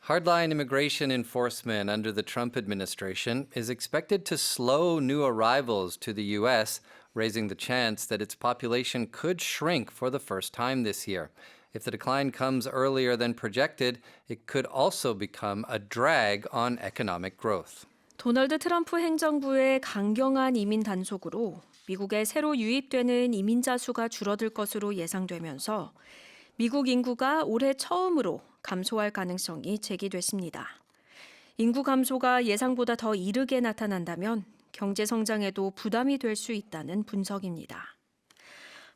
Hardline immigration enforcement under the Trump administration is expected to slow new arrivals to the U.S., raising the chance that its population could shrink for the first time this year. If the decline comes earlier than projected, it could also become a drag on economic growth. 도널드 트럼프 행정부의 강경한 이민 단속으로 미국에 새로 유입되는 이민자 수가 줄어들 것으로 예상되면서 미국 인구가 올해 처음으로 감소할 가능성이 제기됐습니다. 인구 감소가 예상보다 더 이르게 나타난다면 경제 성장에도 부담이 될 수 있다는 분석입니다.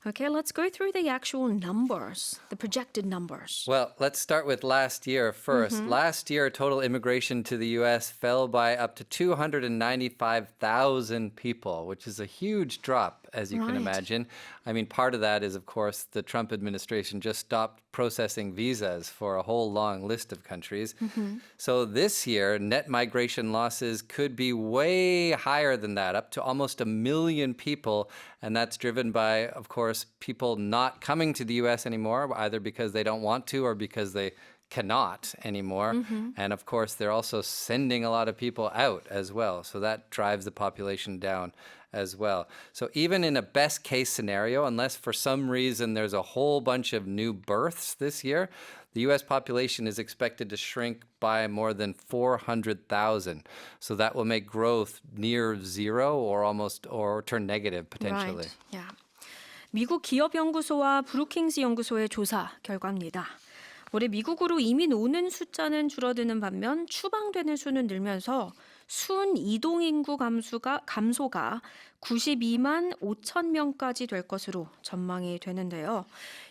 Okay, let's go through the actual numbers, the projected numbers. Well, let's start with last year first. Last year, total immigration to the U.S. fell by up to 295,000 people, which is a huge drop, as you can imagine. I mean, part of that is, of course, the Trump administration just stopped processing visas for a whole long list of countries. So this year, net migration losses could be way higher than that, up to almost 1 million people. And that's driven by, of course, people not coming to the U.S. anymore, either because they don't want to or because they cannot anymore. And of course, they're also sending a lot of people out as well. So that drives the population down as well. So even in a best case scenario, unless for some reason there's a whole bunch of new births this year, the U.S. population is expected to shrink by more than 400,000. So that will make growth near zero or turn negative potentially. Right. Yeah. 미국 기업연구소와 브루킹스 연구소의 조사 결과입니다. 올해 미국으로 이민 오는 숫자는 줄어드는 반면 추방되는 수는 늘면서 순 이동 인구 감소가 92만 5천 명까지 될 것으로 전망이 되는데요.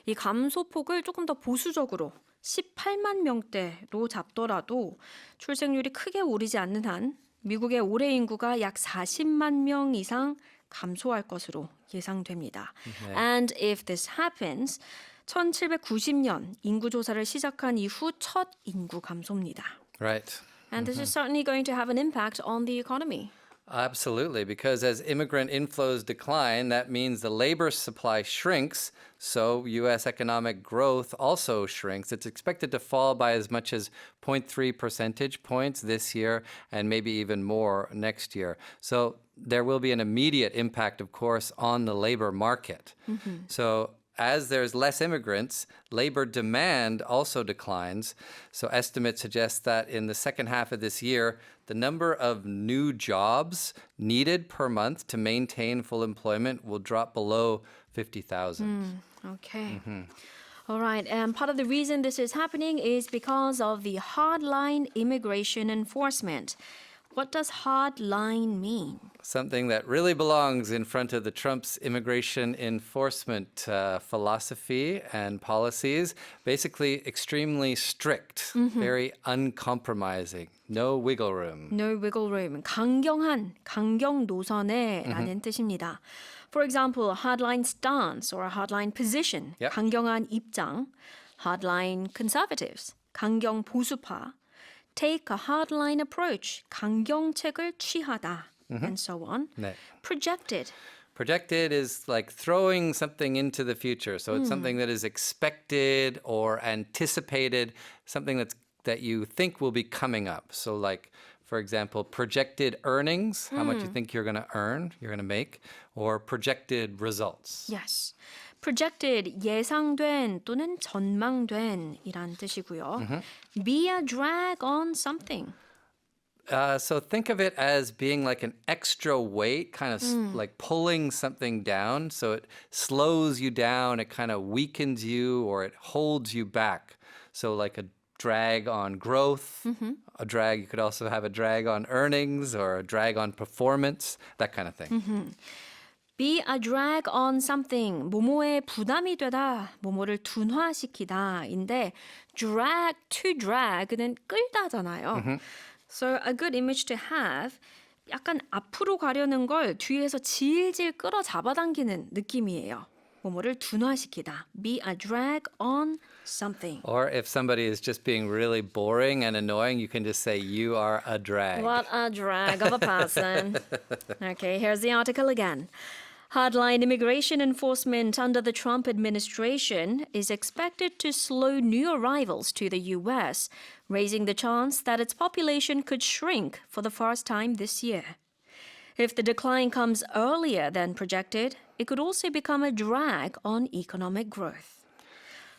이 감소폭을 조금 더 보수적으로 18만 명대로 잡더라도 출생률이 크게 오르지 않는 한 미국의 올해 인구가 약 40만 명 이상 감소할 것으로 예상됩니다. And if this happens, 1790년 인구 조사를 시작한 이후 첫 인구 감소입니다. Right. And this is certainly going to have an impact on the economy. Absolutely, because as immigrant inflows decline, that means the labor supply shrinks, so U.S. economic growth also shrinks. It's expected to fall by as much as 0.3 percentage points this year and maybe even more next year. So there will be an immediate impact, of course, on the labor market. So as there's less immigrants, labor demand also declines. So estimates suggest that in the second half of this year, the number of new jobs needed per month to maintain full employment will drop below 50,000. Okay. All right. And part of the reason this is happening is because of the hardline immigration enforcement. What does hardline mean? Something that really belongs in front of the Trump's immigration enforcement philosophy and policies. Basically, extremely strict, very uncompromising, no wiggle room. No wiggle room. 강경 노선에라는 뜻입니다. For example, a hardline stance or a hardline position. Yep. 강경한 입장. Hardline conservatives. 강경 보수파. Take a hardline approach. 강경책을 취하다. And so on. 네. Projected. Projected is like throwing something into the future. So it's something that is expected or anticipated, something that you think will be coming up. So like, for example, projected earnings, how much you think you're going to earn, you're going to make, or projected results. Yes. Projected, 예상된 또는 전망된 이란 뜻이고요. Be a drag on something. So think of it as being like an extra weight, kind of like pulling something down. So it slows you down, it kind of weakens you, or it holds you back. So like a drag on growth, you could also have a drag on earnings or a drag on performance, that kind of thing. Be a drag on something. 뭐뭐에 부담이 되다. 뭐뭐를 둔화시키다인데 drag, to drag는 끌다잖아요. So a good image to have, 약간 앞으로 가려는 걸 뒤에서 질질 끌어 잡아당기는 느낌이에요. 뭐뭐를 둔화시키다. Be a drag on something. Or if somebody is just being really boring and annoying, you can just say, you are a drag. What a drag of a person. Okay, here's the article again. Hardline immigration enforcement under the Trump administration is expected to slow new arrivals to the U.S., raising the chance that its population could shrink for the first time this year. If the decline comes earlier than projected, it could also become a drag on economic growth.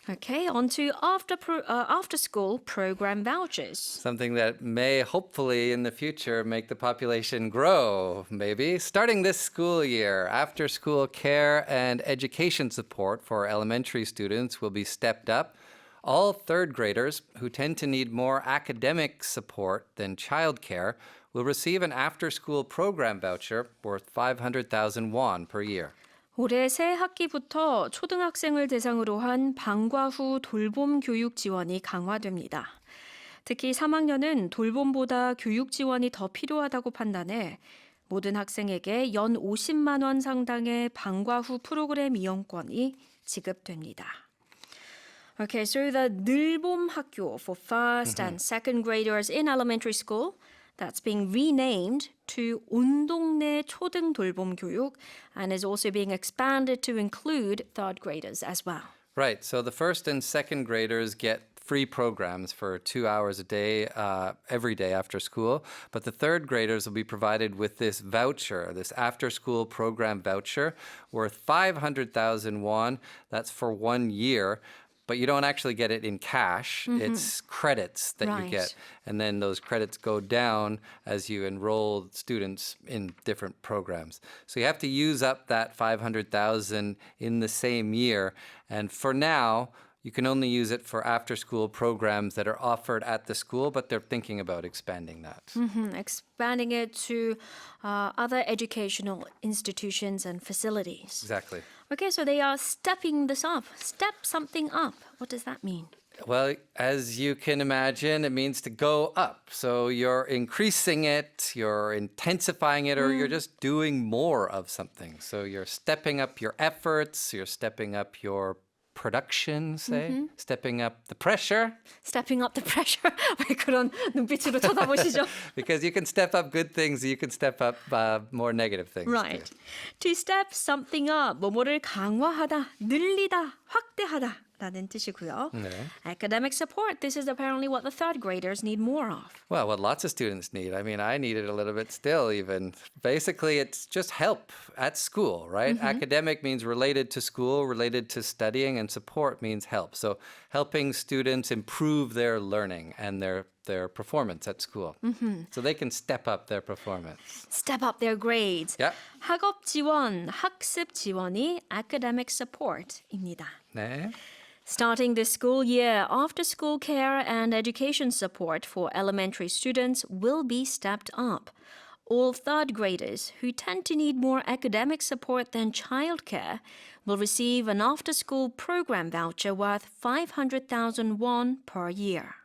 Okay, on to after-school program vouchers. Something that may hopefully in the future make the population grow, maybe. Starting this school year, after-school care and education support for elementary students will be stepped up. All third graders who tend to need more academic support than childcare will receive an after-school program voucher worth 500,000 won per year. 올해 새 학기부터 초등학생을 대상으로 한 방과 후 돌봄 교육 지원이 강화됩니다. 특히 3학년은 돌봄보다 교육 지원이 더 필요하다고 판단해 모든 학생에게 연 50만 원 상당의 방과 후 프로그램 이용권이 지급됩니다. Okay, so the 늘봄 학교 for first and second graders in elementary school that's being renamed to 온 동네 초등 돌봄 교육 and is also being expanded to include third graders as well. Right, so the first and second graders get free programs for 2 hours a day, every day after school. But the third graders will be provided with this voucher, this after-school program voucher worth 500,000 won. That's for 1 year. But you don't actually get it in cash. It's credits that you get. And then those credits go down as you enroll students in different programs. So you have to use up that 500,000 in the same year. And for now, you can only use it for after-school programs that are offered at the school, but they're thinking about expanding that. Expanding it to other educational institutions and facilities. Exactly. Okay, so they are stepping this up. Step something up. What does that mean? Well, as you can imagine, it means to go up. So you're increasing it, you're intensifying it, or you're just doing more of something. So you're stepping up your efforts, you're stepping up your production, say, stepping up the pressure. Stepping up the pressure. 왜 그런 눈빛으로 쳐다보시죠? Because you can step up good things, you can step up more negative things. Right. Too. To step something up, 뭐뭐를 강화하다, 늘리다, 확대하다 라는 뜻이고요. 네. Academic support, this is apparently what the third graders need more of. Well, what lots of students need. I mean, I need it a little bit still even. Basically, it's just help at school, right? Academic means related to school, related to studying, and support means help. So helping students improve their learning and their performance at school. So they can step up their performance. Step up their grades. Yeah. 학업 지원, 학습 지원이 academic support입니다. 네. Starting this school year, after-school care and education support for elementary students will be stepped up. All third graders who tend to need more academic support than childcare will receive an after-school program voucher worth 500,000 won per year.